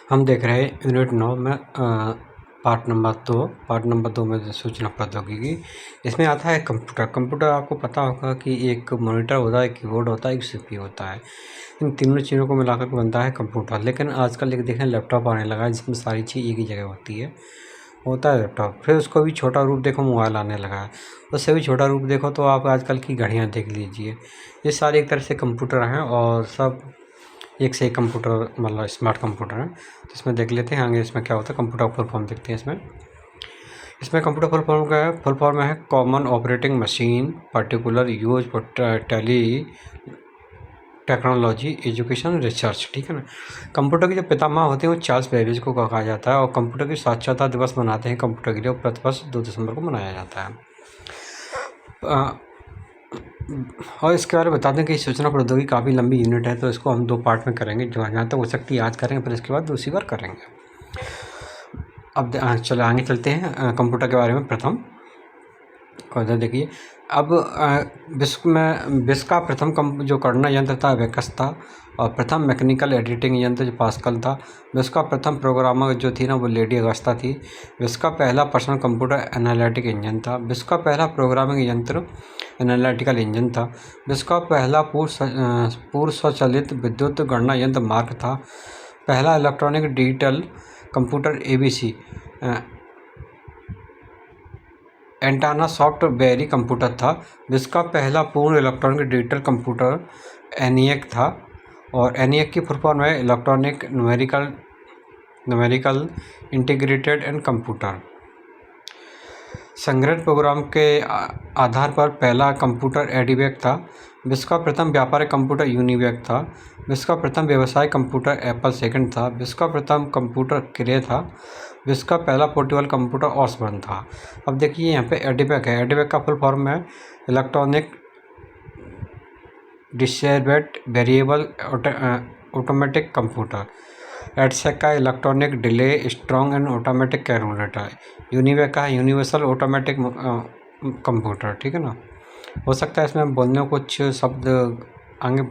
हम देख रहे हैं यूनिट 9 में पार्ट नंबर 2 में सूचना प्रौद्योगिकी। इसमें आता है कंप्यूटर। कंप्यूटर आपको पता होगा कि एक मॉनिटर होता है, कीबोर्ड होता है, एक सीपीयू होता है। इन तीनों चीज़ों को मिलाकर के बनता है कंप्यूटर। लेकिन आजकल एक देखें लैपटॉप आने लगा है जिसमें सारी चीज़ एक ही जगह होती है, होता है लैपटॉप। फिर उसको भी छोटा रूप देखो मोबाइल आने लगा है, उससे भी छोटा रूप देखो तो आप आजकल की घड़ियाँ देख लीजिए। ये सारे एक तरह से कंप्यूटर हैं और सब एक से एक कंप्यूटर मतलब स्मार्ट कंप्यूटर है। तो इसमें देख लेते हैं आगे इसमें क्या होता है। कंप्यूटर फुल फॉर्म देखते हैं इसमें कंप्यूटर फुल फॉर्म का है। फुल फॉर्म है common operating machine particular use for tele technology education research. ठीक है ना। कंप्यूटर के जो पितामह होते हैं वो चार्ल्स बेबेज को कहा जाता है और कंप्यूटर की साक्षरता दिवस मनाते हैं कंप्यूटर के लिए, प्रतिवर्ष 2 दिसंबर को मनाया जाता है। और इसके बारे में बता दें कि सूचना प्रौद्योगिकी काफ़ी लंबी यूनिट है, तो इसको हम 2 पार्ट में करेंगे। जो जहाँ तक हो सकती है आज करेंगे, फिर इसके बाद दूसरी बार करेंगे। अब चलो आगे चलते हैं कंप्यूटर के बारे में। प्रथम कौन देखिए, अब विश्व का प्रथम जो गणना यंत्र था वेकस था, और प्रथम मैकेनिकल एडिटिंग यंत्र जो पास्कल था। विश्व का प्रथम प्रोग्रामर जो थी ना वो लेडी अगस्ता थी। विश्व का पहला पर्सनल कंप्यूटर एनालिटिक इंजन था। विश्व का पहला प्रोग्रामिंग यंत्र एनालिटिकल इंजन था। विश्व का पहला पूर्व स्वचालित विद्युत गणना यंत्र मार्क था। पहला इलेक्ट्रॉनिक डिजिटल कंप्यूटर एबीसी एंटाना सॉफ्टवेरी कंप्यूटर था। विश्व का पहला पूर्ण इलेक्ट्रॉनिक डिजिटल कंप्यूटर एनिएक था, और एनिएक की फुल फॉर्म है electronic numerical integrated and computer. संग्रहित प्रोग्राम के आधार पर पहला कंप्यूटर एडीवेक था। विश्व का प्रथम व्यापारिक कंप्यूटर यूनिवेक था। विश्व का प्रथम व्यवसायिक कंप्यूटर एप्पल सेकंड था। विश्व का प्रथम कंप्यूटर क्रे था। विश्व का पहला पोर्टेबल कंप्यूटर ऑसबर्न था। अब देखिए यहाँ पे एडीवेक है। एडीवेक का फुल फॉर्म है electronic distributed variable automatic computer. EDSAC का electronic delay strong and automatic calculator. UNIVAC का यूनिवर्सल ऑटोमेटिक कंप्यूटर। ठीक है ना। हो सकता है इसमें बोलने को कुछ शब्द आगे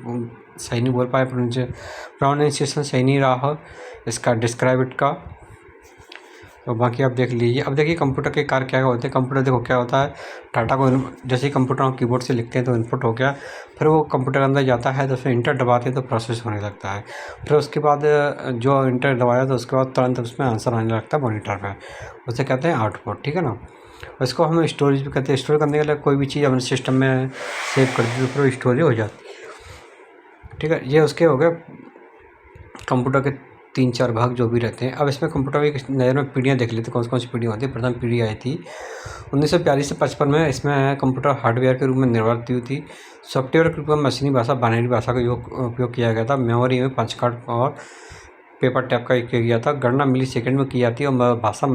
सही नहीं बोल पाए, प्रोनाउंसिएशन सही नहीं रहा हो इसका डिस्क्राइब इट का, तो बाकी आप देख लीजिए। अब देखिए कंप्यूटर के कार्य क्या होते हैं। कंप्यूटर देखो क्या होता है, डाटा को जैसे ही कंप्यूटर हम कीबोर्ड से लिखते हैं तो इनपुट हो गया, फिर वो कंप्यूटर के अंदर जाता है तो उसमें इंटर दबाते हैं तो प्रोसेस होने लगता है। फिर उसके बाद जो इंटर दबाया तो उसके बाद तुरंत उसमें आंसर आने लगता है मॉनिटर पर, उसे कहते हैं आउटपुट। ठीक है ना। इसको हम स्टोरेज भी कहते हैं। स्टोर करने के लिए कोई भी चीज़ अपने सिस्टम में सेव कर दी तो फिर स्टोरेज हो जाती है। ठीक है, ये उसके हो गए कंप्यूटर के 3-4 भाग जो भी रहते हैं। अब इसमें कंप्यूटर की नज़र में पीढ़ियाँ देख लेते हैं, कौन सी पीढ़ी होती है। प्रथम पीढ़ी आई थी 1942 से 55 में। इसमें कंप्यूटर हार्डवेयर के रूप में निर्मित हुई थी। सॉफ्टवेयर के रूप में मशीनी भाषा बाइनरी भाषा का उपयोग किया गया था। मेमोरी में पंच कार्ड और पेपर टैप का उपयोग किया था। गणना मिली सेकेंड में की जाती है और भाषा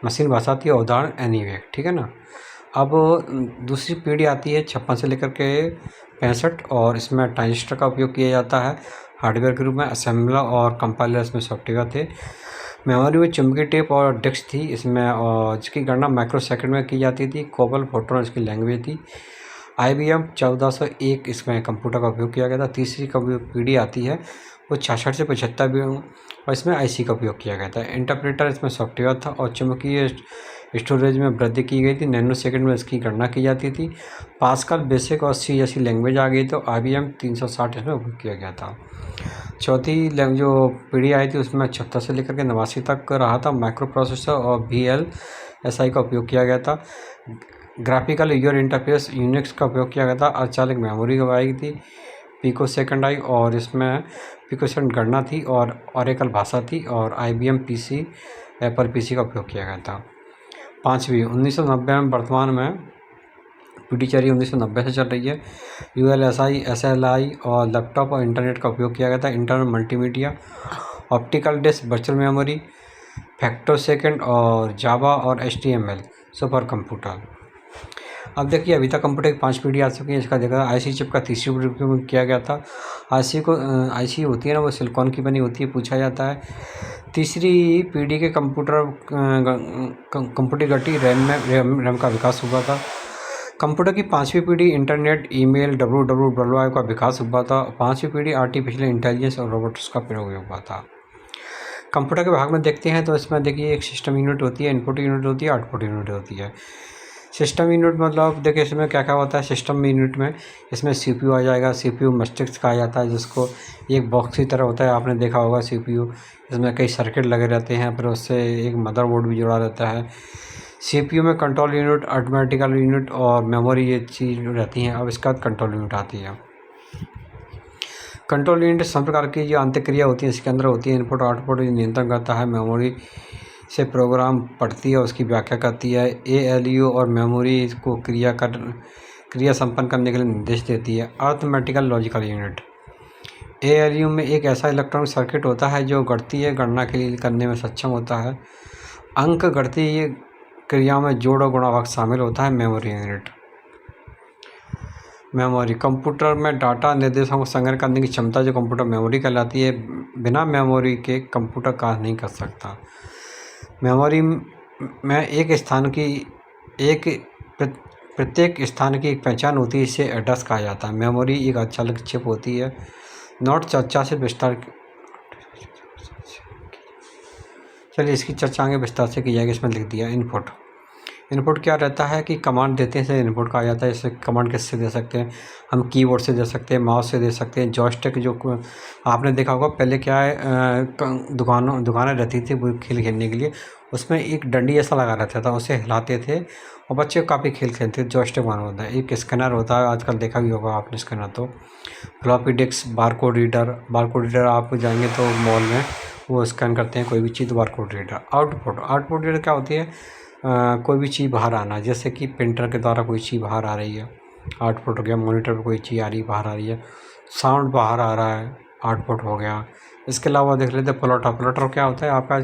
मशीन भाषा थी। उदाहरण एनीवेक। ठीक है ना। अब दूसरी पीढ़ी आती है 56 से लेकर के 65, और इसमें ट्रांजिस्टर का उपयोग किया जाता है हार्डवेयर के रूप में। असेंबलर और कंपाइलर इसमें सॉफ्टवेयर थे। मेमोरी में चुंबकीय टेप और डिस्क थी इसमें, और जिसकी गणना माइक्रो सेकंड में की जाती थी। कोबल फोटोन इसकी लैंग्वेज थी। IBM 1401 इसमें कंप्यूटर का उपयोग किया गया था। तीसरी पीढ़ी आती है वो 66 से 75 भी, और इसमें IC का उपयोग किया गया था। इंटरप्रेटर इसमें सॉफ्टवेयर था, और चुंबकीय स्टोरेज में वृद्धि की गई थी। नैनो सेकंड में इसकी गणना की जाती थी। पास्कल बेसिक और C जैसी लैंग्वेज आ गई तो IBM 360 इसमें उपयोग किया गया था। चौथी जो पीढ़ी आई थी उसमें 76 से लेकर के 89 तक रहा था। माइक्रो प्रोसेसर और VLSI का उपयोग किया गया था। ग्राफिकल यूजर इंटरफेस यूनिक्स का उपयोग किया गया था। अर्धचालक मेमोरी आई थी। पिको सेकंड आई, और इसमें पिको सेकंड गणना थी, और ऑरेकल भाषा थी, और IBM PC एप्पल PC का उपयोग किया गया था। पाँचवीं 1990 में वर्तमान में पीढ़ी चल रही है, 1990 से चल रही है। ULSI SLI और लैपटॉप और इंटरनेट का उपयोग किया गया था। Internal multimedia, optical disk, virtual memory, facto second, और जावा और HTML सुपर कंप्यूटर। अब देखिए अभी तक कंप्यूटर की 5 पीढ़ी आ चुकी है। इसका देखा IC चिप का तीसरी पीढ़ी उपयोग किया गया था। IC होती है ना वो सिलिकॉन की बनी होती है, पूछा जाता है। तीसरी पीढ़ी के कंप्यूटर कंप्यूटर गति रैम का विकास हुआ था। कंप्यूटर की पाँचवीं पीढ़ी इंटरनेट, ईमेल, WWW का विकास हुआ था। पाँचवीं पीढ़ी आर्टिफिशियल इंटेलिजेंस और रोबोटिक्स का प्रयोग हुआ था। कंप्यूटर के भाग में देखते हैं तो इसमें देखिए एक सिस्टम यूनिट होती है, इनपुट यूनिट होती है, आउटपुट यूनिट होती है। सिस्टम यूनिट मतलब देखिए इसमें क्या क्या होता है। सिस्टम यूनिट में इसमें CPU आ जाएगा। CPU मस्तिष्क कहा जाता है, जिसको एक बॉक्स की तरह होता है, आपने देखा होगा CPU। इसमें कई सर्किट लगे रहते हैं, फिर उससे एक मदरबोर्ड भी जुड़ा रहता है। CPU में कंट्रोल यूनिट, अरिथमेटिकल यूनिट और मेमोरी ये चीज़ रहती हैं। अब इसके बाद कंट्रोल यूनिट आती है। कंट्रोल यूनिट सब प्रकार की जो आंतरिक क्रिया होती है इसके अंदर होती है। इनपुट आउटपुट नियंत्रण करता है, मेमोरी से प्रोग्राम पढ़ती है, उसकी व्याख्या करती है। ALU और मेमोरी को क्रिया संपन्न करने के लिए निर्देश देती है। अरिथमेटिकल लॉजिकल यूनिट, ALU में एक ऐसा इलेक्ट्रॉनिक सर्किट होता है जो गणितीय गणना के लिए करने में सक्षम होता है। अंक गणितीय क्रियाओं में जोड़ और गुणा भाग शामिल होता है। मेमोरी यूनिट, मेमोरी कंप्यूटर में डाटा निर्देशों को संग्रह करने की क्षमता जो कंप्यूटर मेमोरी कहलाती है। बिना मेमोरी के कंप्यूटर कार्य नहीं कर सकता। मेमोरी में प्रत्येक स्थान की एक पहचान होती है, इसे एड्रेस कहा जाता है। मेमोरी एक अचालक चिप होती है। नोट चर्चा से विस्तार, चलिए इसकी चर्चा आगे विस्तार से की जाएगी। इसमें लिख दिया इनपुट क्या रहता है कि कमांड देते हैं, इसे इनपुट कहा जाता है। इसे कमांड किससे दे सकते हैं हम? कीबोर्ड से दे सकते हैं, माउस से दे सकते हैं। जॉयस्टिक जो आपने देखा होगा पहले क्या है, दुकानें रहती थी वो खेलने के लिए, उसमें एक डंडी ऐसा लगा रहता था, उसे हिलाते थे और बच्चे काफ़ी खेल खेलते थे। जॉयस्टिक माना होता है। एक स्कैनर होता है, आजकल देखा भी होगा आपने स्कैनर। तो फ्लॉपी डिस्क, बारकोड रीडर आप जाएंगे तो मॉल में वो स्कैन करते हैं कोई भी चीज़, बारकोड रीडर। आउटपुट रीडर क्या होती है? कोई भी चीज़ बाहर आना, जैसे कि प्रिंटर के द्वारा कोई चीज़ बाहर आ रही है, आउटपुट हो गया। मॉनिटर पर कोई चीज़ आ रही बाहर आ रही है, साउंड बाहर आ रहा है, आउटपुट हो गया। इसके अलावा देख लेते हैं प्लॉटर क्या होता है आपका?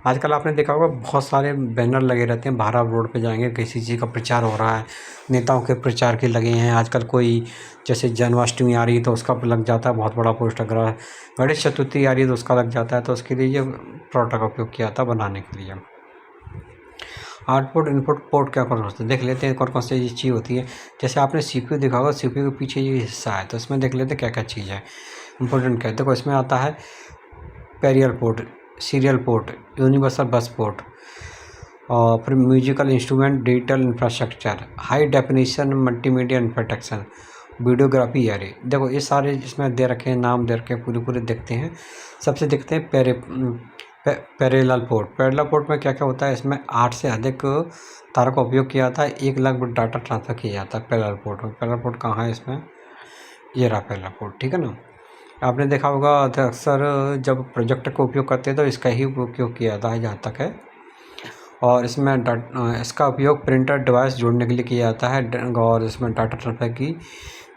आजकल आपने देखा होगा बहुत सारे बैनर लगे रहते हैं, बाहर आप रोड पे जाएंगे किसी चीज़ का प्रचार हो रहा है, नेताओं के प्रचार के लगे हैं। आजकल कोई जैसे जन्माष्टमी आ रही है तो उसका लग जाता है बहुत बड़ा पोस्टर। गणेश चतुर्थी आ रही है तो उसका लग जाता है। तो उसके लिए ये प्लॉटर का उपयोग किया था बनाने के लिए। आउटपुट इनपुट पोर्ट क्या कर सकते हैं, देख लेते हैं कौन कौन सी चीज़ होती है। जैसे आपने CPU देखा होगा, CPU के पीछे ये हिस्सा है, तो इसमें देख लेते हैं क्या क्या चीज़ है इंपॉर्टेंट। क्या है देखो, इसमें आता है parallel port, serial port, universal bus port, और फिर musical instrument, digital infrastructure, high definition multimedia protection, videography array. देखो ये सारे इसमें दे रखे हैं, नाम दे रखे हैं, पूरे देखते हैं। सबसे देखते हैं पैरेलल पोर्ट में क्या क्या होता है? इसमें 8 से अधिक तारों का उपयोग किया जाता है, 1 लाख बिट डाटा ट्रांसफ़र किया जाता है पैरेलल पोर्ट में। पैरेलल पोर्ट कहाँ है इसमें? ये रहा पैरेलल पोर्ट, ठीक है ना। आपने देखा होगा अक्सर जब प्रोजेक्टर का उपयोग करते हैं तो इसका ही उपयोग किया जाता है जहाँ तक है। और इसमें इसका उपयोग प्रिंटर डिवाइस जोड़ने के लिए किया जाता है। और इसमें डाटा ट्रांसफ़र की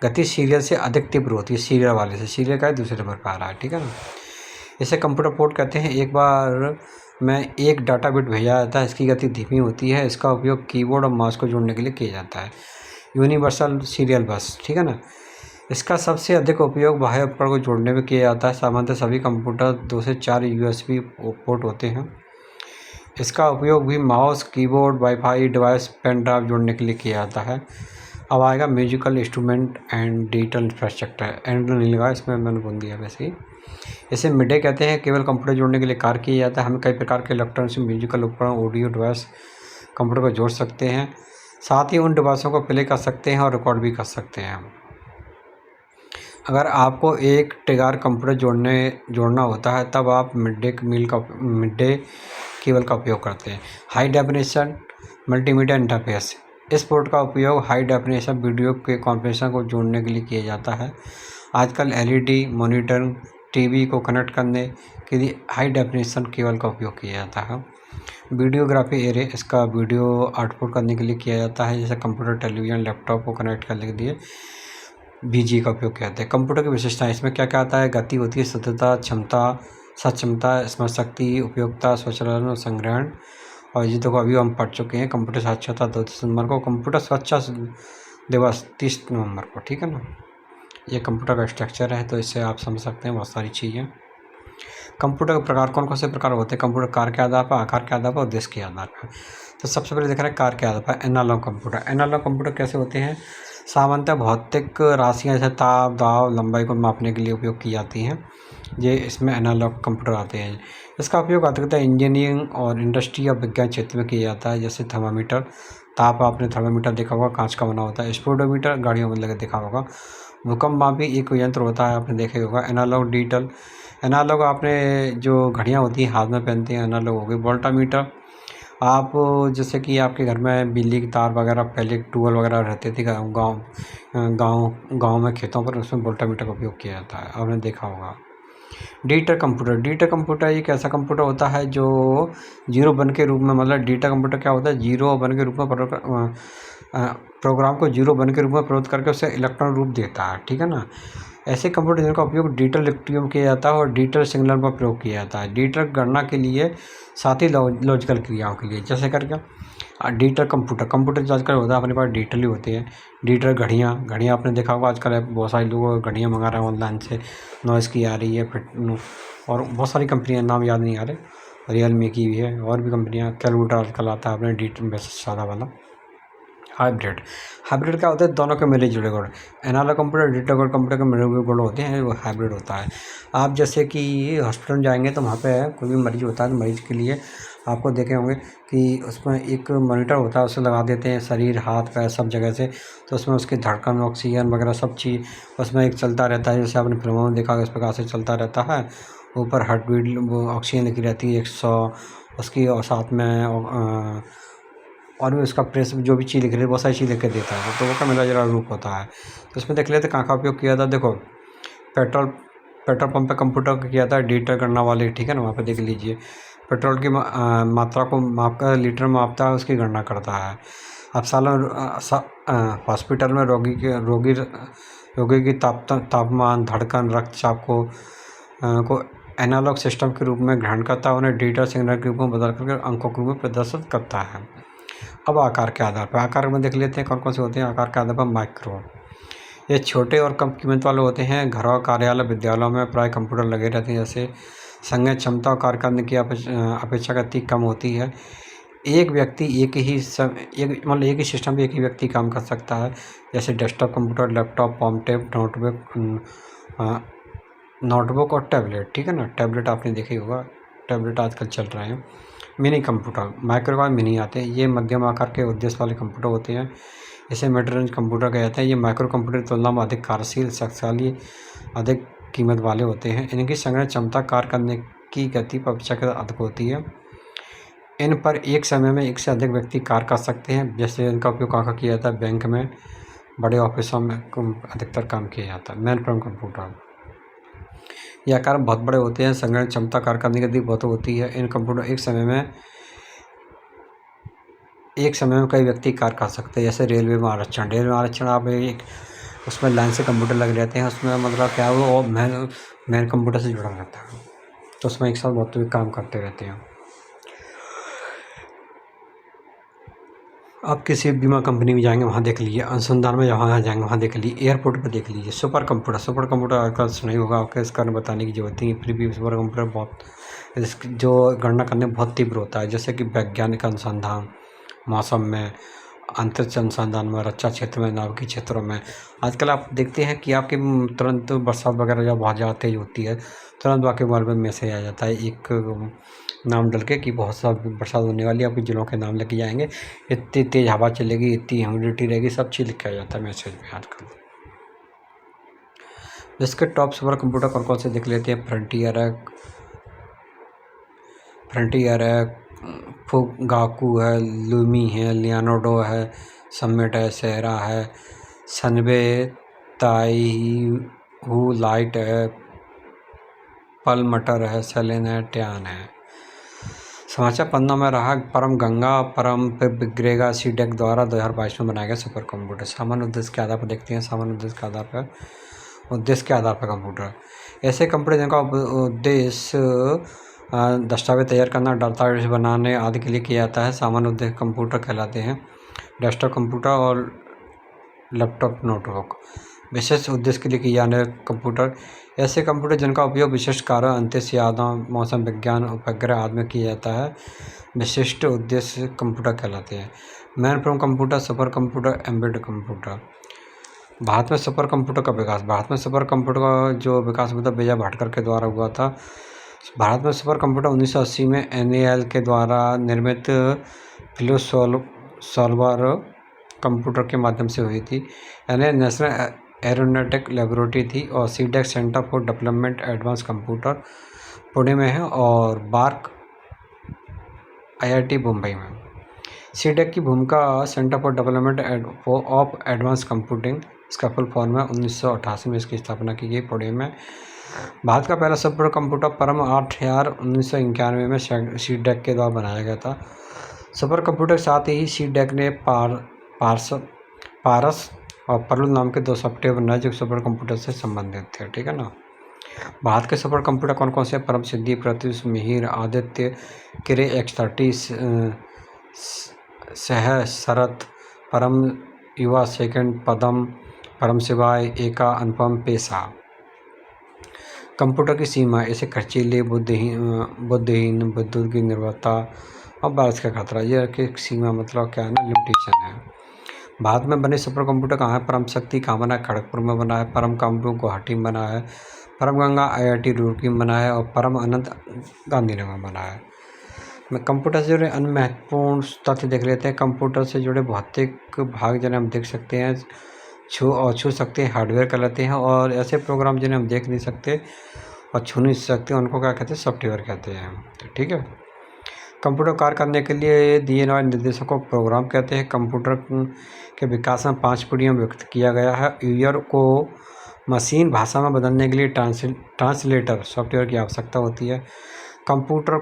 गति सीरियल से अधिक तीव्र होती है, सीरियल वाले से। सीरियल का दूसरे नंबर पर आ रहा है, ठीक है ना। इसे कंप्यूटर पोर्ट कहते हैं। एक बार में एक डाटा बिट भेजा जाता है, इसकी गति धीमी होती है। इसका उपयोग कीबोर्ड और माउस को जोड़ने के लिए किया जाता है। यूनिवर्सल सीरियल बस, ठीक है ना। इसका सबसे अधिक उपयोग बाह्य उपकरण को जोड़ने में किया जाता है। सामान्यतः सभी कंप्यूटर 2 से 4 USB पोर्ट होते हैं। इसका उपयोग भी mouse, keyboard, wifi device, pen drive जोड़ने के लिए किया जाता है। अब आएगा musical instrument and digital infrastructure. And नहीं लगा इसमें, मैंने बोल दिया वैसे ही। इसे मिडे कहते हैं। केवल कंप्यूटर जोड़ने के लिए कार्य किया जाता है। हम कई प्रकार के इलेक्ट्रॉनिक्स म्यूजिकल उपकरण, ऑडियो डिवाइस कंप्यूटर को जोड़ सकते हैं। साथ ही उन डिवाइसों को प्ले कर सकते हैं और रिकॉर्ड भी कर सकते हैं। अगर आपको एक टेगार कंप्यूटर जोड़ना होता है तब आप मिड डे केबल का उपयोग करते हैं। हाई डेफिनेशन मल्टीमीडिया इंटरफेस, इस पोर्ट का उपयोग हाई डेफिनेशन वीडियो के कॉन्फ़िगरेशन को जोड़ने के लिए किया जाता है। आजकल LED मॉनिटर, TV को कनेक्ट करने के लिए हाई डेफिनेशन केबल का उपयोग किया जाता है। वीडियोग्राफी एरे, इसका वीडियो आउटपुट करने के लिए किया जाता है। जैसे कंप्यूटर, टेलीविज़न, लैपटॉप को कनेक्ट करने के लिए VG का उपयोग किया जाता है। कंप्यूटर की विशेषताएं, इसमें क्या क्या आता है? गति होती है, शुद्धता, सक्षमता, स्मरण शक्ति, उपयोगिता, स्वचालन और संग्रहण। और ये देखो अभी हम पढ़ चुके हैं कंप्यूटर साक्षरता 2 दिसंबर को, कंप्यूटर सुरक्षा दिवस 30 नवंबर को, ठीक है ना। ये कंप्यूटर का स्ट्रक्चर है, तो इससे आप समझ सकते हैं बहुत सारी चीज़ें। कंप्यूटर के प्रकार कौन कौन से प्रकार होते हैं? कंप्यूटर कार के आधार पर, आकार के आधार पर और देश के आधार पर। तो सबसे पहले देख रहे हैं कार के आधार पर एनालॉग कंप्यूटर। एनालॉग कंप्यूटर कैसे होते हैं? सामान्यतः भौतिक राशियाँ जैसे ताप, दाब, लंबाई को मापने के लिए उपयोग की जाती हैं। ये इसमें एनालॉग कंप्यूटर आते हैं। इसका उपयोग अधिकतर इंजीनियरिंग और इंडस्ट्री या विज्ञान क्षेत्र में किया जाता है, जैसे थर्मामीटर, ताप आपने थर्मामीटर देखा होगा, कांच का बना होता है। स्पीडोमीटर गाड़ियों में लगा देखा होगा। भूकंप मापी एक यंत्र होता है, आपने देखा होगा। एनालॉग डिजिटल, एनालॉग आपने जो घड़ियाँ होती हैं हाथ में पहनते हैं, एनालॉग हो गई। वोल्टामीटर, आप जैसे कि आपके घर में बिजली की तार वगैरह पहले ट्यूबवेल वगैरह रहते थे गाँव में खेतों पर, उसमें वोल्टामीटर का उपयोग किया जाता है, आपने देखा होगा। डिजिटल कंप्यूटर, डिजिटल कंप्यूटर एक ऐसा कंप्यूटर होता है जो जीरो वन के रूप में, मतलब डिजिटल कंप्यूटर क्या होता है? जीरो वन के रूप में प्रोग्राम को जीरो वन के रूप में प्रस्तुत करके उसे इलेक्ट्रॉन रूप देता है, ठीक है ना। ऐसे कंप्यूटर जिनका उपयोग डिजिटल युक्तियों में किया जाता है और डिजिटल सिग्नल का प्रयोग किया जाता है, डिजिटल गणना के लिए, साथ ही लॉजिकल क्रियाओं के लिए। जैसे करके डिजिटल कंप्यूटर जो आजकल होता है अपने पास डिजिटल ही होते हैं। डिजिटल घड़ियाँ आपने देखा होगा, आजकल बहुत सारे लोग घड़ियाँ मंगा रहे हैं ऑनलाइन से, नॉइज़ की आ रही है, फिट और बहुत सारी कंपनियाँ, नाम याद नहीं आ रहे, रियलमी की भी है और भी कंपनियाँ। कैलकुलेटर आजकल आता है अपने डिजिटल वैसे सादा वाला। हाइब्रिड, हाइब्रिड क्या होता है? दोनों के मिले जुले गुण। एनालॉग कंप्यूटर, डिजिटल कंप्यूटर के मिले हुए गुण होते हैं, वो हाइब्रिड होता है। आप जैसे कि हॉस्पिटल में जाएंगे तो वहाँ पे कोई भी मरीज़ होता है तो मरीज़ के लिए आपको देखे होंगे कि उसमें एक मॉनिटर होता है, उसे लगा देते हैं शरीर, हाथ पैर सब जगह से, तो उसमें उसकी धड़कन, ऑक्सीजन वगैरह सब चीज़ उसमें एक चलता रहता है, जैसे आपने फिल्मों में देखा इस प्रकार से चलता रहता है। ऊपर हार्ट बीट, वो ऑक्सीजन लिखी रहती है 100 उसकी, और साथ में और भी उसका प्रेस जो भी चीज़ लिख रही है बहुत सारी चीज़ लिख के देता है, तो वो का मिला जुला रूप होता है। तो इसमें देख लेते कहाँ का उपयोग किया था। देखो पेट्रोल पेट्रोल पंप पे कंप्यूटर का किया था, डिजिटल गणना वाले, ठीक है ना, वहाँ पे देख लीजिए। पेट्रोल की मात्रा को माप कर लीटर में मापता है, उसकी गणना करता है। अब हॉस्पिटल में रोगी की तापमान, धड़कन, रक्तचाप को एनालॉग सिस्टम के रूप में ग्रहण करता है, उन्हें डिजिटल सिग्नल के रूप में बदल करके अंकों के रूप में प्रदर्शित करता है। अब आकार के आधार पर, आकार में देख लेते हैं कौन कौन से होते हैं। आकार के आधार पर माइक्रो, ये छोटे और कम कीमत वाले होते हैं। घरों, कार्यालय, विद्यालयों में प्राय कंप्यूटर लगे रहते हैं, जैसे संगणक क्षमता और कार्य करने की अपेक्षाकृत कम होती है। एक व्यक्ति एक ही सिस्टम पे एक ही व्यक्ति काम कर सकता है, जैसे डेस्कटॉप कंप्यूटर, लैपटॉप, पॉमटेप, नोटबुक और टैबलेट, ठीक है ना। टैबलेट आपने देखा ही होगा, टैबलेट आजकल चल रहे हैं। मिनी कंप्यूटर, माइक्रो और मिनी आते हैं, ये मध्यम आकार के उद्देश्य वाले कंप्यूटर होते हैं, इसे मिड रेंज कंप्यूटर कहते हैं। ये माइक्रो कंप्यूटर की तुलना में अधिक कार्यशील, शक्तिशाली, अधिक कीमत वाले होते हैं। इनकी संगणक क्षमता, कार्य करने की गति पर अपेक्षाकृत अधिक होती है। इन पर एक समय में एक से अधिक व्यक्ति कार्य कर सकते हैं। जैसे इनका उपयोग कहाँ किया जाता है? बैंक में, बड़े ऑफिसों में अधिकतर काम किया जाता है। मेन फ्रेम कंप्यूटर, ये आकार बहुत बड़े होते हैं, संगणक क्षमता, कार्य करने की गति बहुत होती है। इन कंप्यूटर एक समय में कई व्यक्ति कार्य कर सकते हैं। जैसे रेलवे में आरक्षण आप एक उसमें लाइन से कंप्यूटर लगे रहते हैं, उसमें मतलब क्या है वो मेन कंप्यूटर से जुड़ा रहता है, तो उसमें एक साथ बहुत भी काम करते रहते हैं। आप किसी बीमा कंपनी में जाएंगे वहाँ देख लीजिए, अनुसंधान में जहाँ जाएंगे वहाँ देख लीजिए, एयरपोर्ट पर देख लीजिए। सुपर कंप्यूटर आजकल सुना ही होगा, आपके इसका बताने की जरूरत नहीं, फिर भी सुपर कंप्यूटर बहुत जो गणना करने में बहुत तीव्र होता है, जैसे कि वैज्ञानिक अनुसंधान, मौसम में, अंतरिक्ष अनुसंधान में, रक्षा क्षेत्र में, नाभिकीय क्षेत्रों में। आजकल आप देखते हैं कि आपके तुरंत बरसात वगैरह जब बहुत ज़्यादा तेज़ होती है, तुरंत आपके मोबाइल में मैसेज आ जाता है, एक नाम डल के कि बहुत सा बरसात होने वाली है, आपके जिलों के नाम लेके जाएंगे, इतनी तेज़ हवा चलेगी, इतनी ह्यूमिडिटी रहेगी, सब चीज़ लिखा जाता है मैसेज में आजकल। जिसके टॉप सुपर कंप्यूटर कौन कौन से देख लेते हैं। फ्रंटियर है, फुगाकू है, लूमी है, लियोनार्डो है, समिट है, सेरा है, सनबे, ताईहू लाइट है, पलमटर है, सेलेन है, ट्यान है। समाचार पन्ना में रहा परम बिग्रेगा सीडेक द्वारा 2022 में बनाया गया सुपर कंप्यूटर। सामान्य उद्देश्य के आधार पर देखते हैं। सामान्य उद्देश्य के आधार पर कंप्यूटर, ऐसे कंप्यूटर जिनका उद्देश्य दस्तावेज तैयार करना, डाटाबेस बनाने आदि के लिए किया जाता है, सामान्य उद्देश्य कंप्यूटर कहलाते हैं। डेस्कटॉप कंप्यूटर और लैपटॉप, नोटबुक। विशेष उद्देश्य के लिए किए जाने वाले कंप्यूटर, ऐसे कंप्यूटर जिनका उपयोग विशिष्ट कार्यों, अंतरिक्ष यानों, मौसम विज्ञान, उपग्रह आदि में किया जाता है, विशिष्ट उद्देश्य कंप्यूटर कहलाते हैं। Main frame computer, super computer, embedded computer. Bharat में सुपर कंप्यूटर का विकास। भारत में सुपर कंप्यूटर का जो विकास हुआ था विजय भाटकर के द्वारा हुआ था। भारत में सुपर कंप्यूटर 1980 में NAL के द्वारा निर्मित फ्लो सॉल्वर कंप्यूटर के माध्यम से हुई थी। NAL नेशनल एरोनॉटिक लेबोरेटरी थी और CDEC centre for development advance computer Pune में है और बार्क IIT मुंबई में। CDEC की भूमिका centre for development of advance computing, इसका फुल फॉर्म है। 1988 में इसकी स्थापना की गई पुणे में। भारत का पहला सुपर कंप्यूटर परम 8000 1991 में CDEC के द्वारा बनाया गया था। सुपर कंप्यूटर के साथ ही CDEC ने पारस और परल नाम के 2 सॉफ्टवेयर बनाए जो सुपर कंप्यूटर से संबंधित थे। ठीक है ना। भारत के सुपर कंप्यूटर कौन कौन से? परम सिद्धि, प्रत्युष, मिहिर, आदित्य, किरे, X30, शरत, परम युवा, सेकंड, पदम, परम शिवाय, एका, अनुपम, पेशा। कंप्यूटर की सीमा ऐसे खर्चीले, बुद्धिहीन, विद्युत की निर्भरता और वायरस का खतरा, यह की सीमा मतलब क्या है ना, लिमिटेशन है। भारत में बने सुपर कंप्यूटर कहाँ है? परम शक्ति कहाँ बना है? खड़गपुर में बना है। परम कामरू गुवाहाटी में बना है। परम गंगा IIT रुड़की में बना है और परम अनंत गांधीनगर में बना है। मैं कंप्यूटर से जुड़े अन्य महत्वपूर्ण तथ्य देख लेते हैं। कंप्यूटर से जुड़े भौतिक भाग जिन्हें हम देख सकते हैं, छू सकते हैं, हार्डवेयर कहलाते हैं, और ऐसे प्रोग्राम जिन्हें हम देख नहीं सकते और छू नहीं सकते उनको क्या कहते हैं? सॉफ्टवेयर कहते हैं। ठीक है। कंप्यूटर कार्य करने के लिए दिए गए निर्देशों को प्रोग्राम कहते हैं। कंप्यूटर के विकास में 5 पीढ़ियों में व्यक्त किया गया है। यूजर को मशीन भाषा में बदलने के लिए ट्रांसलेटर सॉफ्टवेयर की आवश्यकता होती है। कंप्यूटर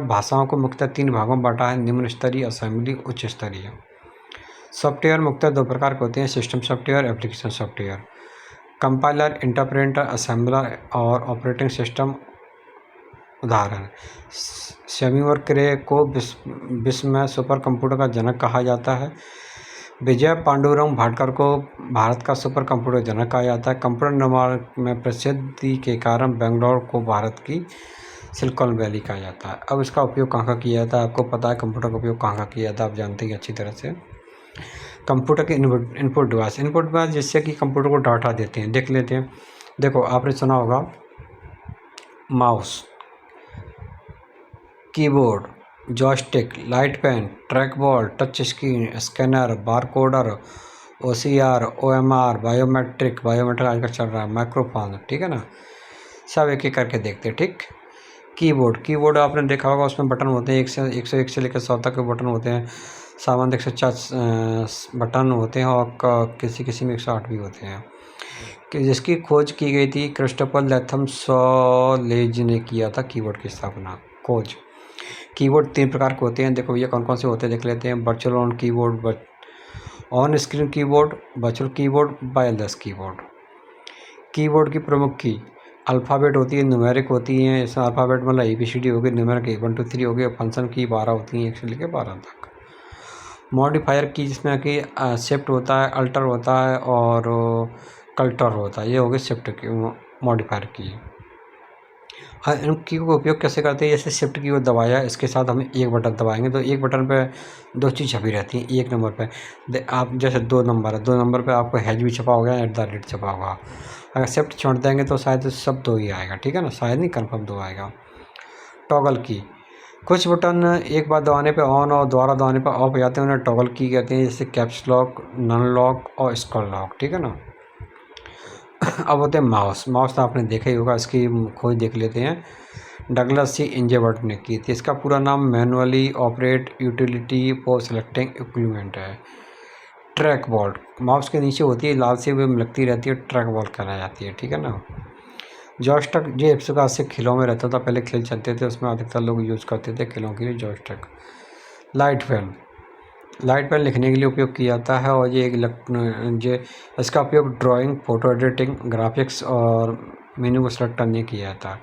भाषाओं को मुख्यतः 3 भागों में बांटा है: निम्न स्तरीय, असेंबली, उच्च स्तरीय। सॉफ्टवेयर मुख्यतः 2 प्रकार के होते हैं: system software, application software. Compiler, interpreter, assembler और ऑपरेटिंग सिस्टम उदाहरण। सेम्यूर क्रे को विश्व में सुपर कंप्यूटर का जनक कहा जाता है। विजय पांडुरंग भाटकर को भारत का सुपर कंप्यूटर जनक कहा जाता है। कंप्यूटर निर्माण में प्रसिद्धि के कारण बेंगलोर को भारत की सिलिकॉन वैली कहा जाता है। अब इसका उपयोग कहाँ किया जाता है? आपको पता है कंप्यूटर का उपयोग कहाँ किया जाता है, आप जानते हैं अच्छी तरह से। कंप्यूटर के इनपुट डिवाइस जिससे कि कंप्यूटर को डाटा देते हैं, देख लेते हैं। देखो, आपने सुना होगा mouse, keyboard, joystick, light pen, track ball, touch screen, scanner, barcoder, OCR, OMR, biometric आजकल चल रहा है, माइक्रोफोन। ठीक है ना। सब एक एक करके देखते हैं। ठीक। कीबोर्ड आपने देखा होगा, उसमें बटन होते हैं 101 से लेकर 100 तक के बटन होते हैं। सामान्य 104 बटन होते हैं और किसी में 108 भी होते हैं। कि जिसकी खोज की गई थी क्रिस्टोफर लैथम सॉलेज ने किया था कीबोर्ड की स्थापना खोज। कीबोर्ड 3 प्रकार के होते हैं। देखो ये कौन कौन से होते हैं देख लेते हैं। Virtual on keyboard, on screen keyboard, virtual keyboard, wireless keyboard. Keyboard की प्रमुख की अल्फ़ाबेट होती है, न्यूमेरिक होती हैं। इसमें अल्फ़ाबेट मतलब ABCD हो गई, न्यूमेरिक 1 2 3 हो गए। फंक्शन की 12 होती हैं, 1 से लेकर 12 तक। मॉडिफायर की जिसमें कि शिफ्ट होता है, अल्टर होता है और कल्टर होता है, ये हो गए शिफ्ट की मॉडिफायर की। इन की का उपयोग कैसे करते हैं? जैसे शिफ्ट की को दबाया, इसके साथ हम एक बटन दबाएंगे तो एक बटन पे 2 चीज़ छपी रहती हैं। एक नंबर पे आप जैसे 2 नंबर है, 2 नंबर पे आपको हैज भी छपा होगा, @ छपा होगा। अगर शिफ्ट छोड़ देंगे तो शायद सब 2 ही आएगा। ठीक है ना, शायद नहीं, कन्फर्म 2 आएगा। टॉगल की, कुछ बटन एक बार दबाने पे ऑन और दोबारा दबाने पे ऑफ हो जाते हैं, उन्हें टॉगल की कहते हैं, जैसे कैप्स लॉक, नन लॉक और स्क्रॉल लॉक। ठीक है ना। अब होते हैं माउस तो आपने देखा ही होगा, इसकी खोज देख लेते हैं। डगलस C इंजेबर्ट ने की थी। इसका पूरा नाम manually operate utility for selecting equipment है। ट्रैक बॉल माउस के नीचे होती है, लाल से वो लगती रहती है, ट्रैक बॉल कहलाई जाती है। ठीक है ना। जॉयस्टिक ये प्रकार से खिलों में रहता था, पहले खेल चलते थे, उसमें अधिकतर लोग यूज़ करते थे खिलों के लिए जॉयस्टिक। लाइट पेन लिखने के लिए उपयोग किया जाता है और ये इसका उपयोग ड्राइंग, फोटो एडिटिंग, ग्राफिक्स और मेनू को सेलेक्ट करने किया जाता है।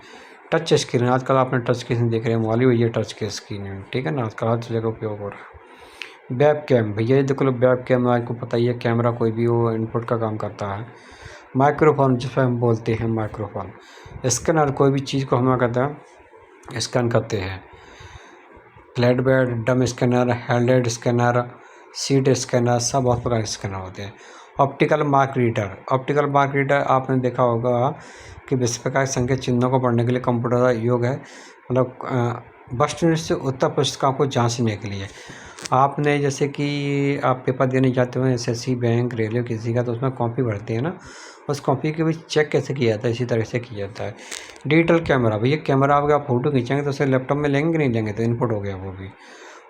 टच स्क्रीन, आजकल आपने टच स्क्रीन देख रहे हैं, मोबाइल हुई है टच की स्क्रीन है। ठीक है ना, आजकल हर जगह उपयोग हो रहा है। वेब कैम, भैया ये देखो वेब कैम, आपको पता ही है कैमरा कोई भी वो इनपुट का काम करता है। माइक्रोफोन जिसे हम बोलते हैं माइक्रोफोन। स्कैनर, कोई भी चीज़ को हम क्या कहते हैं स्कैन करते हैं। फ्लैट बेड, डम scanner, headed scanner, seat scanner, सब बहुत प्रकार के स्कैनर होते हैं। Optical mark reader, optical mark reader आपने देखा होगा कि विश्व प्रकार के संकेत चिन्हों को पढ़ने के लिए कंप्यूटर का उपयोग है। मतलब वस्तुनिष्ठ से उत्तर पुस्तिकाओं को जांचने के लिए। आपने जैसे कि आप पेपर देने जाते हो एसएससी, बैंक, रेलवे किसी का, तो उसमें कॉपी भरते हैं ना, उस कॉपी के भी चेक कैसे किया जाता है, इसी तरह से किया जाता है। डिजिटल कैमरा, भैया कैमरा आप अगर फ़ोटो खींचेंगे तो उसे लैपटॉप में लेंगे नहीं लेंगे, तो इनपुट हो गया वो भी।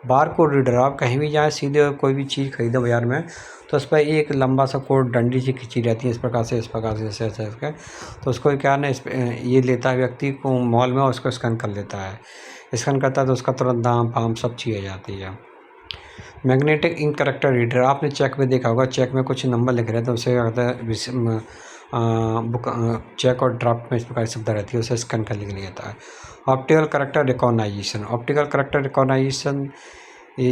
बार कोड रीडर, आप कहीं भी जाएँ सीधे कोई भी चीज़ खरीदो बाज़ार में, तो उस पर एक लंबा सा कोड डंडी से खींची रहती है, इस प्रकार से ऐसे ऐसे करके, तो उसको क्या है ना ये लेता है व्यक्ति को मॉल में और उसको स्कैन कर लेता है। स्कैन करता है तो उसका तुरंत दाम फाम सब चीज़ आ जाती है। मैग्नेटिक इंक करेक्टर रीडर, आपने चेक में देखा होगा, चेक में कुछ नंबर लिख रहे हैं तो उसे क्या कहता है बुक, चेक और ड्राफ्ट में इस प्रकार की सुविधा रहती है, उसे स्कैन करने के लिए आता है। Optical character recognisation, optical character recognisation ये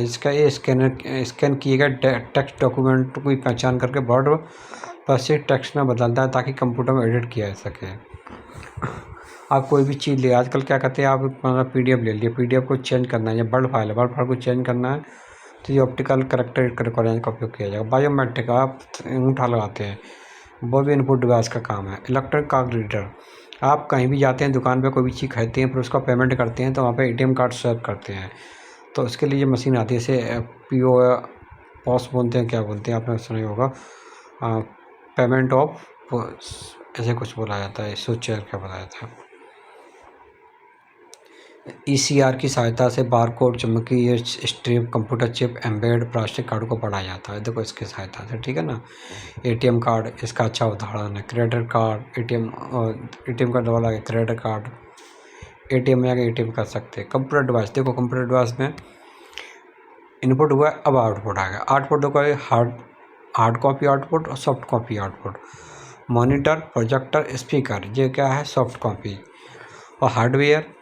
इसका ये स्कैन किए गए टेक्स्ट डॉक्यूमेंट को पहचान करके वर्ड पर से टेक्स्ट में बदलता है ताकि कंप्यूटर में एडिट किया जा सके। आप कोई भी चीज़ ले, आजकल क्या करते हैं, आप मतलब PDF ले लिए, PDF को चेंज करना है या वर्ड फाइल है, वर्ड फाइल को चेंज करना है तो ये ऑप्टिकल करेक्टर रिकॉग्निशन का उपयोग किया जाएगा। बायोमेट्रिक, आप अंगूठा लगाते हैं, वो भी इनपुट डिवाइस का काम है। इलेक्ट्रॉनिक कार्ड रीडर, आप कहीं भी जाते हैं दुकान पे कोई भी चीज़ खरीदते हैं फिर उसका पेमेंट करते हैं तो वहाँ पे ATM कार्ड स्वैप करते हैं, तो उसके लिए ये मशीन आती है, इसे POS बोलते हैं, क्या बोलते हैं आपने सुना ही होगा, पेमेंट ऑफ ऐसे कुछ बोला जाता है, सोच क्या बोला जाता है। ECR की सहायता से बारकोड, चमकीय strip, computer chip, embed plastic card को पढ़ा जाता है। देखो इसकी सहायता से, ठीक है ना। ATM कार्ड इसका अच्छा उदाहरण है। क्रेडिट कार्ड, ATM कार्ड वाला है, क्रेडिट कार्ड, ATM में आगे ATM कर सकते हैं। कंप्यूटर डिवाइस, देखो कंप्यूटर डिवाइस में इनपुट हुआ, अब आउटपुट आ गया। आउटपुट देखो हार्ड कॉपी आउटपुट और soft copy output. Monitor, projector, speaker, ये क्या है, सॉफ्ट कॉपी। और हार्डवेयर,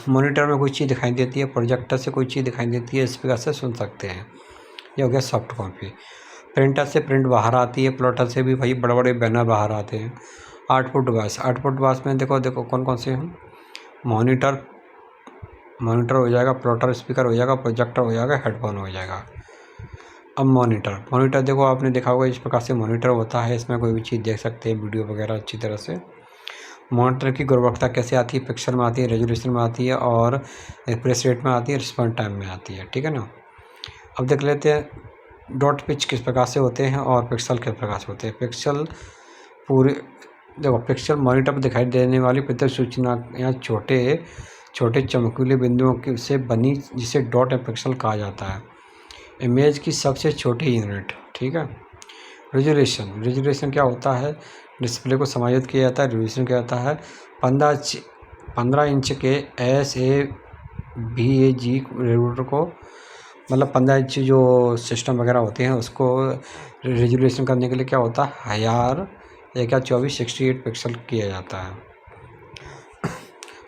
मॉनिटर में कोई चीज़ दिखाई देती है, प्रोजेक्टर से कोई चीज़ दिखाई देती है, स्पीकर से सुन सकते हैं, ये हो गया सॉफ्ट कॉपी। प्रिंटर से प्रिंट बाहर आती है, प्लॉटर से भी भाई बड़े बड़े बैनर बाहर आते हैं। आउटपुट डिवाइस, आउटपुट डिवाइस में देखो कौन कौन से हैं, मॉनिटर हो जाएगा, प्लॉटर स्पीकर हो जाएगा, प्रोजेक्टर हो जाएगा, हेडफोन हो जाएगा। अब मॉनिटर देखो आपने देखा होगा इस प्रकार से मॉनिटर होता है, इसमें कोई भी चीज़ देख सकते हैं, वीडियो वगैरह अच्छी तरह से। मॉनिटर की गुणवत्ता कैसे आती है, पिक्सल में आती है, रेजोल्यूशन में आती है, और रिफ्रेश रेट में आती है, रिस्पॉन्स टाइम में आती है, ठीक है ना। अब देख लेते हैं डॉट पिच किस प्रकार से होते हैं और पिक्सल किस प्रकार से होते हैं। पिक्सल पूरे देखो, पिक्सल मॉनिटर पर दिखाई देने वाली प्रत्येक सूचना या छोटे छोटे चमकीले बिंदुओं की से बनी, जिसे डॉट या पिक्सल कहा जाता है। इमेज की सबसे छोटी यूनिट, ठीक है। रेजोल्यूशन क्या होता है, डिस्प्ले को समायोजित किया जाता है। रेजोल्यूशन क्या होता है, 15 इंच के SAVAG रेजोल्यूटर को, मतलब 15 इंच जो सिस्टम वगैरह होते हैं उसको रेजोल्यूशन करने के लिए क्या होता है, 1024 पिक्सल किया जाता है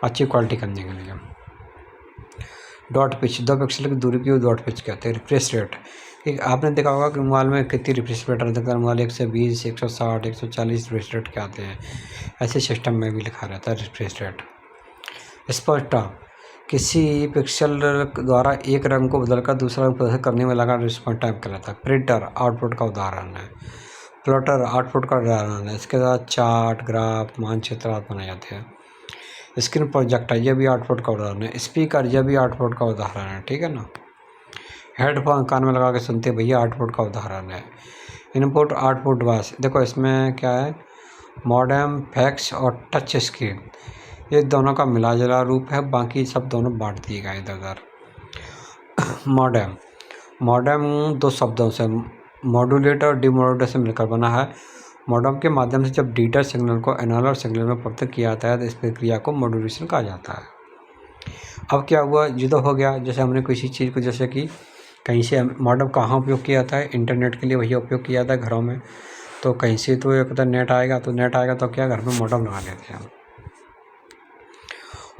अच्छी क्वालिटी करने के लिए। डॉट पिच, 2 पिक्सल की दूरी की डॉट पिच कहते हैं। रिफ्रेश रेट, एक आपने देखा होगा कि मोबाइल में कितनी रिफ्रेश रेट रहता है, मोबाइल 120, 160, 140 रिफ्रेश रेट के आते हैं, ऐसे सिस्टम में भी लिखा रहता है रिफ्रेश रेट। स्पष्टता, किसी पिक्सल द्वारा एक रंग को बदलकर दूसरा रंग प्रदर्शित करने में लगा रिस्पॉन्स टाइम कहलाता है। प्रिंटर आउटपुट का उदाहरण है। प्लॉटर आउटपुट का उदाहरण है। इसके साथ चार्ट, ग्राफ, मानचित्र आदि बनाए जाते हैं। स्क्रीन प्रोजेक्टर, यह भी आउटपुट का उदाहरण है। स्पीकर, यह भी आउटपुट का उदाहरण है, ठीक है ना। हेडफोन कान में लगा के सुनते, भैया आउटपुट का उदाहरण है। इनपुट आउटपुट डिवाइस, देखो इसमें क्या है, मॉडेम, फैक्स और टच स्क्रीन, ये दोनों का मिला जुला रूप है, बाकी सब दोनों बांट दिए गए इधर उधर। मॉडेम 2 शब्दों से, मॉड्यूलेटर और डिमोडुलेटर से मिलकर बना है। मॉडेम के माध्यम से जब डिजिटल सिग्नल को एनालॉग सिग्नल में परिवर्तित किया जाता है तो इस प्रक्रिया को मॉड्यूलेशन कहा जाता है। अब क्या हुआ, जुदा हो गया, जैसे हमने किसी चीज़ को, जैसे कि कहीं से मॉडेम कहाँ उपयोग किया जाता है, इंटरनेट के लिए वही उपयोग किया जाता है घरों में, तो कहीं से तो एक तो नेट आएगा, तो क्या घर में मॉडेम लगा लेते हैं।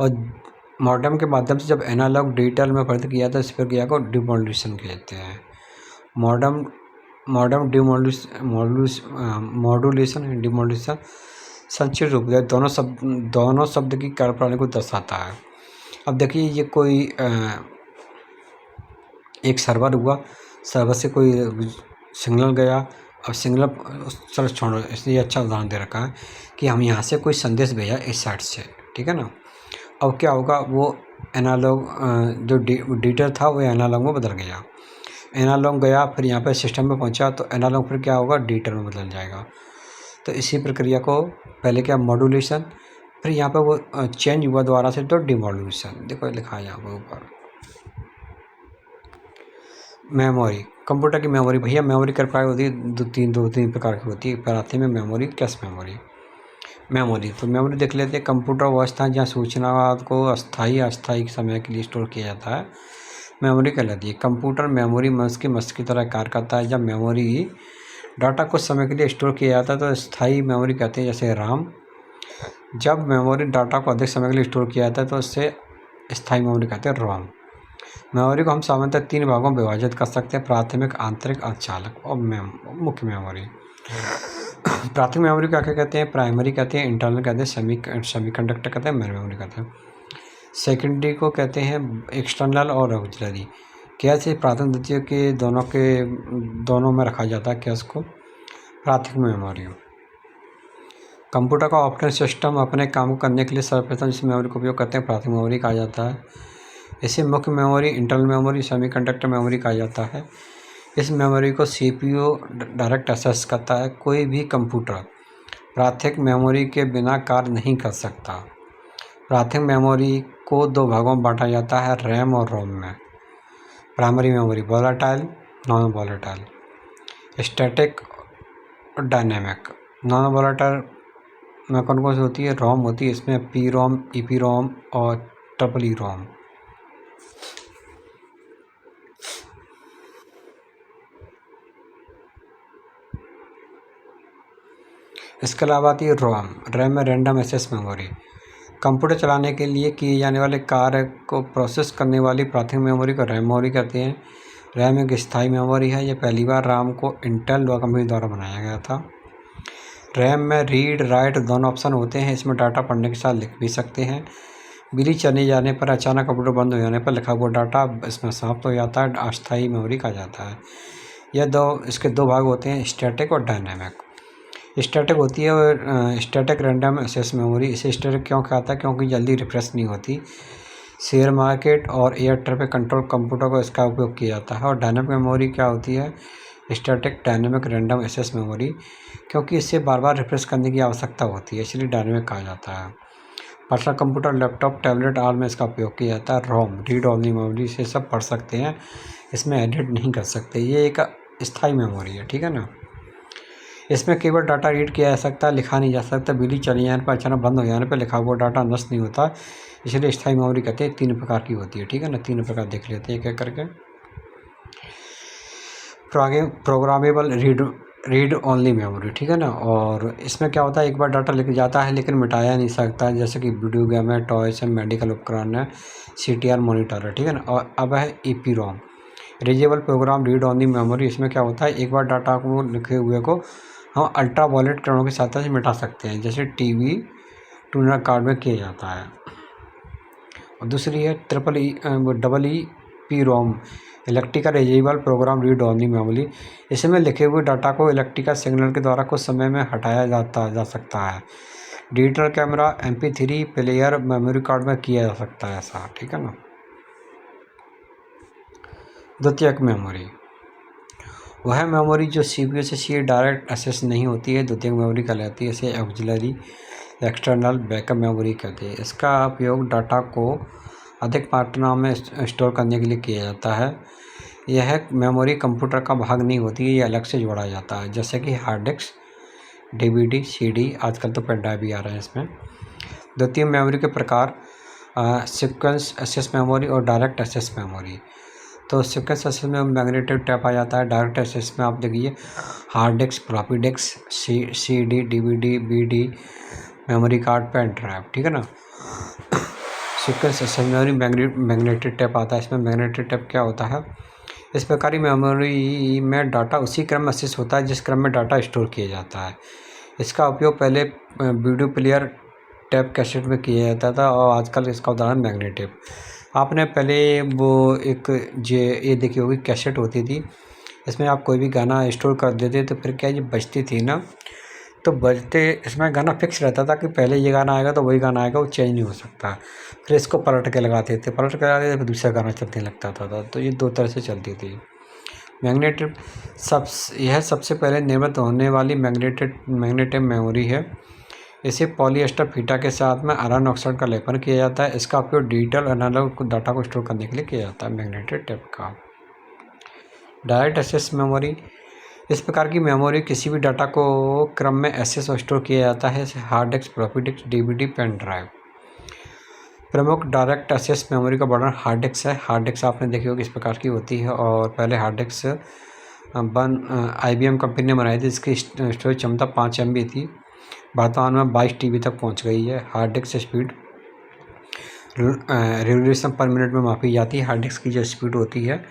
और मॉडेम के माध्यम से जब एनालॉग डिजिटल में परिवर्तित किया था इस प्रक्रिया को डिमोड्यूलेशन कहते हैं। मॉडेम मॉडेम मॉड्यूलेशन डिमोड्यूलेशन संक्षिप्त रूप है, दोनों शब्द की कार्यप्रणाली को दर्शाता है। अब देखिए ये कोई एक सर्वर हुआ, सर्वर से कोई सिग्नल गया। अब सिग्नल चलो छोड़ो, इसलिए अच्छा उदाहरण दे रखा है कि हम यहाँ से कोई संदेश भेजा इस साइड से, ठीक है ना। अब क्या होगा, वो एनालॉग जो डिजिटल था वो एनालॉग में बदल गया। एनालॉग गया फिर यहाँ पे सिस्टम में पहुँचा तो एनालॉग फिर क्या होगा, डिजिटल में बदल जाएगा। तो इसी प्रक्रिया को पहले क्या मॉड्यूलेशन, फिर यहाँ पे वो चेंज हुआ दोबारा से तो डिमॉड्यूलेशन। देखो लिखा है यहाँ पर ऊपर। मेमोरी, कंप्यूटर की मेमोरी, भैया मेमोरी कर पाए होती है दो तीन प्रकार की होती है। पहले में मेमोरी, कैश मेमोरी। तो मेमोरी देख लेते हैं। कंप्यूटर वो स्थान जहाँ सूचना को अस्थायी समय के लिए स्टोर किया जाता है, मेमोरी कहलाती है। कंप्यूटर मेमोरी मस्तिष्क की तरह कार्य करता है। जब मेमोरी डाटा कुछ समय के लिए स्टोर किया जाता है तो स्थायी मेमोरी कहते हैं, जैसे राम। जब मेमोरी डाटा को अधिक समय के लिए स्टोर किया जाता है तो इससे स्थायी मेमोरी कहते हैं, रोम। मेमोरी को हम सामान्यतः 3 भागों में विभाजित कर सकते हैं, प्राथमिक, आंतरिक, अर्धचालक और मुख्य मेमोरी। प्राथमिक मेमोरी को क्या कहते हैं, प्राइमरी कहते हैं, इंटरनल कहते हैं, सेमीकंडक्टर कहते हैं, मेन मेमोरी कहते हैं। सेकेंडरी को कहते हैं एक्सटर्नल और ऑक्सिलरी। कैसे प्राथमिक द्वितीय के दोनों में रखा जाता है, क्या इसको प्राथमिक मेमोरी। कंप्यूटर का ऑपरेटिंग सिस्टम अपने काम को करने के लिए सर्वप्रथम जिस मेमोरी का उपयोग करते हैं प्राथमिक मेमोरी कहा जाता है। इसे मुख्य memory, internal memory, semiconductor memory कहा जाता है। इस मेमोरी को सीपीयू डायरेक्ट एक्सेस करता है। कोई भी कंप्यूटर प्राथमिक मेमोरी के बिना कार्य नहीं कर सकता। प्राथमिक मेमोरी को 2 भागों में बांटा जाता है, रैम और रोम में। Primary memory volatile, non volatile, static और डायनेमिक। नॉन वोलेटाइल में कौन कौन सी होती है, रोम होती है, इसमें पी रोम, ईपी रोम और ट्रिपल ई रोम। इसके अलावा आती है रोम। रैम में रैंडम एक्सेस मेमोरी। कंप्यूटर चलाने के लिए किए जाने वाले कार्य को प्रोसेस करने वाली प्राथमिक मेमोरी को रैम मेमोरी कहते हैं। रैम एक स्थायी मेमोरी है। यह पहली बार राम को इंटेल कंपनी द्वारा बनाया गया था। रैम में रीड राइट दोनों ऑप्शन होते हैं। इसमें डाटा पढ़ने के साथ लिख भी सकते हैं। बिजली चले जाने पर, अचानक कंप्यूटर बंद हो जाने पर लिखा हुआ डाटा इसमें समाप्त हो जाता है, अस्थायी मेमोरी कहा जाता है। इसके 2 भाग होते हैं, स्टैटिक और डायनेमिक। स्टैटिक होती है और स्टैटिक रैंडम एक्सेस मेमोरी। इसे स्टैटिक क्यों कहता है, क्योंकि जल्दी रिफ्रेश नहीं होती। शेयर मार्केट और एयर ट्रैफिक कंट्रोल कंप्यूटर को इसका उपयोग किया जाता है। और डायनेमिक मेमोरी क्या होती है, static dynamic random access memory, क्योंकि इससे बार बार रिफ्रेश करने की आवश्यकता होती है, इसलिए डायनेमिक कहा जाता है। पर्सनल कंप्यूटर, लैपटॉप, टैबलेट आदि में इसका उपयोग किया जाता है। रोम रीड ओनली मेमोरी, से सब पढ़ सकते हैं, इसमें एडिट नहीं कर सकते। ये एक स्थायी मेमोरी है, ठीक है ना। इसमें केवल डाटा रीड किया जा सकता है, लिखा नहीं जा सकता। बिजली चली जाने पर, अचानक बंद हो जाने पर लिखा हुआ डाटा नष्ट नहीं होता, इसलिए स्थायी मेमोरी कहते हैं। 3 प्रकार की होती है, ठीक है ना। 3 प्रकार देख लेते हैं एक एक करके। प्रोग्रामेबल रीड ओनली मेमोरी, ठीक है ना। और इसमें क्या होता है, एक बार डाटा लिख जाता है लेकिन मिटाया नहीं सकता, जैसे कि वीडियो गेम है, टॉयस है, मेडिकल उपकरण है, CTR मॉनिटर है, ठीक है ना। और अब है EP रोम, रीजेबल प्रोग्राम रीड ओनली मेमोरी। इसमें क्या होता है, एक बार डाटा को लिखे हुए को हम अल्ट्रा वायलेट किरणों की सहायता से मिटा सकते हैं, जैसे टीवी टूनर कार्ड में किया जाता है। और दूसरी है EEP ROM, electrical erasable program read only memory. इसमें लिखे हुए डाटा को इलेक्ट्रिकल सिग्नल के द्वारा कुछ समय में हटाया जा सकता है। Digital camera, MP3 player, memory card में किया जा सकता है ऐसा, ठीक है ना। द्वितीयक मेमोरी वह मेमोरी जो CPU से सीधे डायरेक्ट एक्सेस नहीं होती है, द्वितीयक मेमोरी कहलाती है। इसे ऑक्सिलरी एक्सटर्नल बैकअप मेमोरी कहते हैं। इसका उपयोग डाटा को अधिक मात्रा में स्टोर करने के लिए किया जाता है। यह मेमोरी कंप्यूटर का भाग नहीं होती है, यह अलग से जोड़ा जाता है, जैसे कि हार्ड डिस्क, DVD, CD, आजकल तो पेन ड्राइव भी आ रहे हैं इसमें। द्वितीय मेमोरी के प्रकार सीक्वेंस एक्सेस मेमोरी और डायरेक्ट एक्सेस मेमोरी। तो सीक्वेंस एक्सेस में मैग्नेटिक टैप आ जाता है। डायरेक्ट एक्सेस में आप देखिए hard disk, floppy disk, CD, DVD, BD, memory card, pen drive, ठीक है ना। सीक्वेंस असेंबली मैग्नेटिक टेप आता है। इसमें मैग्नेटिक टेप क्या होता है, इस प्रकार की मेमोरी में डाटा उसी क्रम में एक्सेस होता है जिस क्रम में डाटा स्टोर किया जाता है। इसका उपयोग पहले वीडियो प्लेयर टैप कैसेट में किया जाता था और आजकल इसका उदाहरण मैग्नेट टेप। आपने पहले वो एक ये देखी होगी कैसेट होती थी, इसमें आप कोई भी गाना स्टोर कर देते तो फिर क्या ये बजती थी ना, तो बजते इसमें गाना फिक्स रहता था कि पहले ये गाना आएगा तो वही गाना आएगा, वो चेंज नहीं हो सकता। फिर इसको पलट के लगाते थे, फिर दूसरा गाना चलने लगता था। तो ये 2 तरह से चलती थी। मैग्नेटिक यह सबसे पहले निर्मित होने वाली मैग्नेटिक मेमोरी है। इसे पॉलिएस्टर फीता के साथ में आयरन ऑक्साइड का लेपन किया जाता है। इसका उपयोग डिजिटल एनालॉग डाटा को स्टोर करने के लिए किया जाता है। मैग्नेटिक टेप का डायरेक्ट एक्सेस मेमोरी, इस प्रकार की मेमोरी किसी भी डाटा को क्रम में एक्सेस और स्टोर किया जाता है, जैसे hard disk, floppy disk, DVD, pen drive. प्रमुख डायरेक्ट एक्सेस मेमोरी का वर्णन हार्ड डिस्क है। हार्ड डिस्क आपने देखी होगी इस प्रकार की होती है और पहले हार्ड डिस्क IBM कंपनी ने बनाई थी। इसकी स्टोरेज क्षमता 5 MB थी, वर्तमान में 22 TB तक पहुंच गई है। Hard disc speed revolution per minute में मापी जाती है, हार्ड डिस्क की जो स्पीड होती है।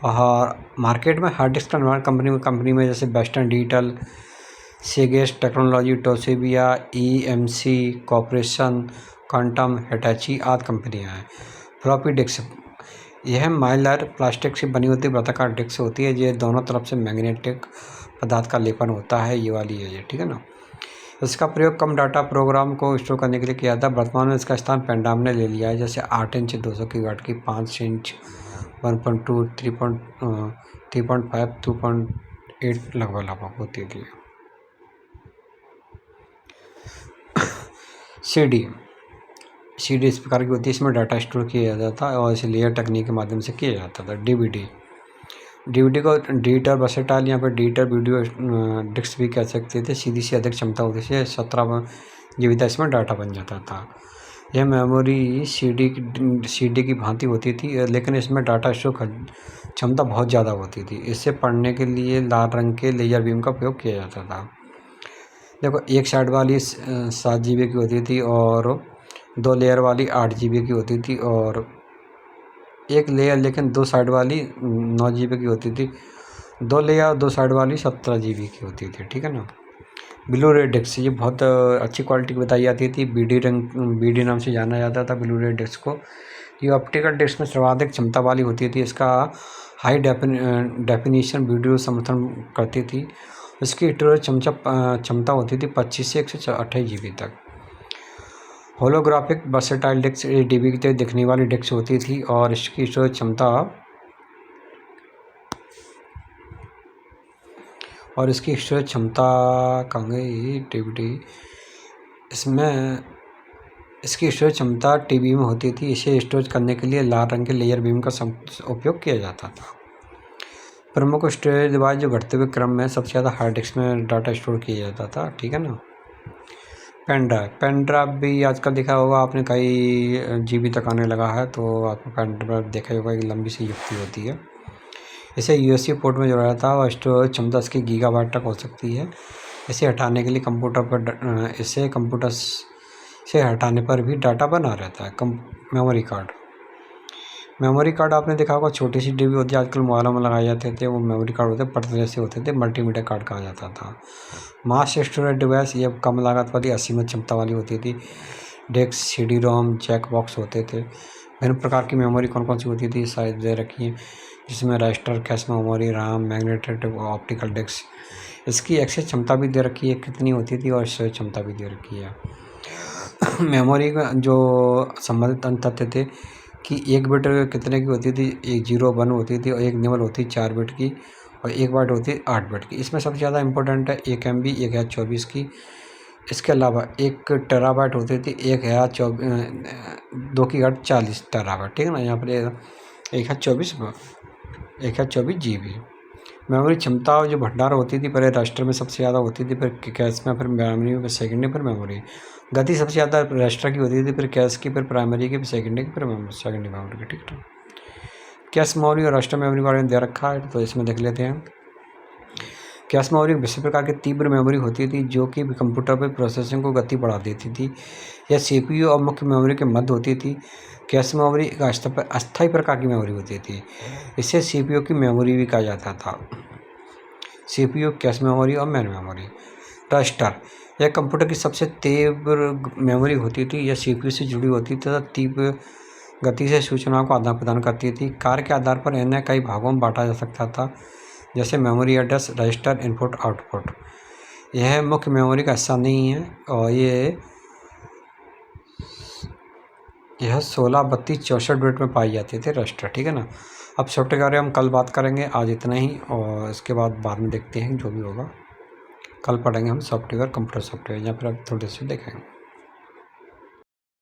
और मार्केट में हार्ड डिस्क का निर्माण कंपनी में जैसे Western Digital, Seagate technology, Toshiba, EMC corporation, Quantum, Hitachi आदि कंपनियां हैं। फ्लॉपी डिस्क, यह माइलर प्लास्टिक से बनी होती वृत्ताकार डिस्क होती है। ये दोनों तरफ से मैग्नेटिक पदार्थ का लेपन होता है, ये वाली है ये, ठीक है ना। इसका प्रयोग कम डाटा प्रोग्राम को स्टोर करने के लिए किया जाता है। वर्तमान में इसका स्थान पेन ड्राइव ने ले लिया है, जैसे 8 इंच 200 की वाट की, 5 इंच 1.2, 3.5, 2.8 लगभग होती थी। CD इस प्रकार की होती है, इसमें डाटा स्टोर किया जाता था और इसे लेयर टेक्निक के माध्यम से किया जाता था। DVD को डिजिटल वर्सेटाइल या फिर डिजिटल वीडियो डिस्क भी कह सकते थे। सीधी से अधिक क्षमता होती थी, 17 GB तक इसमें डाटा बन जाता था। यह मेमोरी CD की भांति होती थी, लेकिन इसमें डाटा स्टोर क्षमता बहुत ज़्यादा होती थी। इसे पढ़ने के लिए लाल रंग के लेजर बीम का उपयोग किया जाता था। देखो, एक साइड वाली 7 GB की होती थी और 2 लेयर वाली 8 GB की होती थी, और एक लेयर लेकिन 2 साइड वाली 9 GB की होती थी। 2 लेयर 2 साइड वाली 17 GB की होती थी, ठीक है ना। ब्लू रे डिस्क, ये बहुत अच्छी क्वालिटी की बताई जाती थी। BD नाम से जाना जाता था ब्लू रे डिस्क को। ये ऑप्टिकल डिस्क में सर्वाधिक क्षमता वाली होती थी। इसका हाई डेफिनेशन वीडियो समर्थन करती थी। इसकी स्टोरेज क्षमता होती थी 25 से 128 GB तक। होलोग्राफिक वर्सेटाइल डिस्क DB की तरह दिखने वाली डिस्क होती थी और इसकी स्टोरेज क्षमता कहाँ गई, DVD, इसमें इसकी स्टोरेज क्षमता TB में होती थी। इसे स्टोरेज करने के लिए लाल रंग के लेयर बीम का उपयोग किया जाता था। प्रमुख स्टोरेज डिवाइस जो घटते हुए क्रम में सबसे ज़्यादा हार्ड डिस्क में डाटा स्टोर किया जाता था, ठीक है ना। पेन ड्राइव भी आजकल देखा होगा आपने, कई GB तक आने लगा है। तो आपको पेन ड्राइव देखा होगा, एक लंबी सी युक्ति होती है। इसे USB पोर्ट में जोड़ा जाता है और स्टोरेज क्षमता इसकी गीगाबाइट तक हो सकती है। इसे हटाने के लिए कंप्यूटर से हटाने पर भी डाटा बना रहता है। मेमोरी कार्ड आपने देखा होगा, छोटी सी DB होती है, आजकल मोबाइलों में लगाए जाते थे। वो मेमोरी कार्ड होते पतले से होते थे, मल्टीमीडिया कार्ड कहा जाता था। मास स्टोरेज डिवाइस, ये कम लागत वाली असीमित क्षमता वाली होती थी। डिस्क, CD-ROM, जैक बॉक्स होते थे। विभिन्न प्रकार की मेमोरी कौन कौन सी होती थी शायद दे रखी है, जिसमें register, cache memory, RAM, magnetic, optical disk. इसकी एक्सेस क्षमता भी दे रखी है कितनी होती थी, और स्टोरेज क्षमता भी दे रखी है। मेमोरी का जो संबंधित अंक तथ्य थे कि 1 बिट कितने की होती थी, एक 0 1 होती थी, और एक निबल होती 4 बिट की, और 1 बाइट होती 8 बिट की। इसमें सबसे ज़्यादा इंपॉर्टेंट है 1 MB 1024 की। इसके अलावा 1 टेराबाइट होती थी, 2 की घात 40 टेराबाइट, ठीक है ना। यहाँ पर 124 GB मेमोरी क्षमता जो भंडार होती थी, पहले रजिस्टर में सबसे ज़्यादा होती थी, फिर कैश में, फिर मेमोरी में, सेकेंडरी, फिर मेमोरी। गति सबसे ज़्यादा रजिस्टर की होती थी, फिर कैश की, फिर प्राइमरी की, फिर सेकेंडरी की, फिर सेकेंडरी मेमोरी की, ठीक है। कैश मेमोरी और रजिस्टर मेमोरी के बारे में दे रखा है, तो इसमें देख लेते हैं। कैश मेमोरी विशेष प्रकार की तीव्र मेमोरी होती थी जो कि कंप्यूटर पर प्रोसेसिंग को गति बढ़ा देती थी। यह सीपीयू और मुख्य मेमोरी के मध्य होती थी। कैश मेमोरी एक अस्थायी प्रकार की मेमोरी होती थी। इसे सीपीयू की मेमोरी भी कहा जाता था। सीपीयू, कैश मेमोरी और मेन मेमोरी। रजिस्टर यह कंप्यूटर की सबसे तीव्र मेमोरी होती थी। यह सीपीयू से जुड़ी होती थी तथा तीव्र गति से सूचनाओं को आदान प्रदान करती थी। कार्य के आधार पर इन्हें कई भागों में बांटा जा सकता था, जैसे memory address, register, input, output. यह मुख्य मेमोरी का हिस्सा नहीं है और यह 16, 32, 64 बिट में पाई जाती थी रजिस्टर। ठीक है ना। अब सॉफ्टवेयर के बारे में हम कल बात करेंगे, आज इतना ही, और इसके बाद में देखते हैं जो भी होगा। कल पढ़ेंगे हम सॉफ्टवेयर, कंप्यूटर सॉफ्टवेयर, या फिर अब थोड़ी देर से देखेंगे।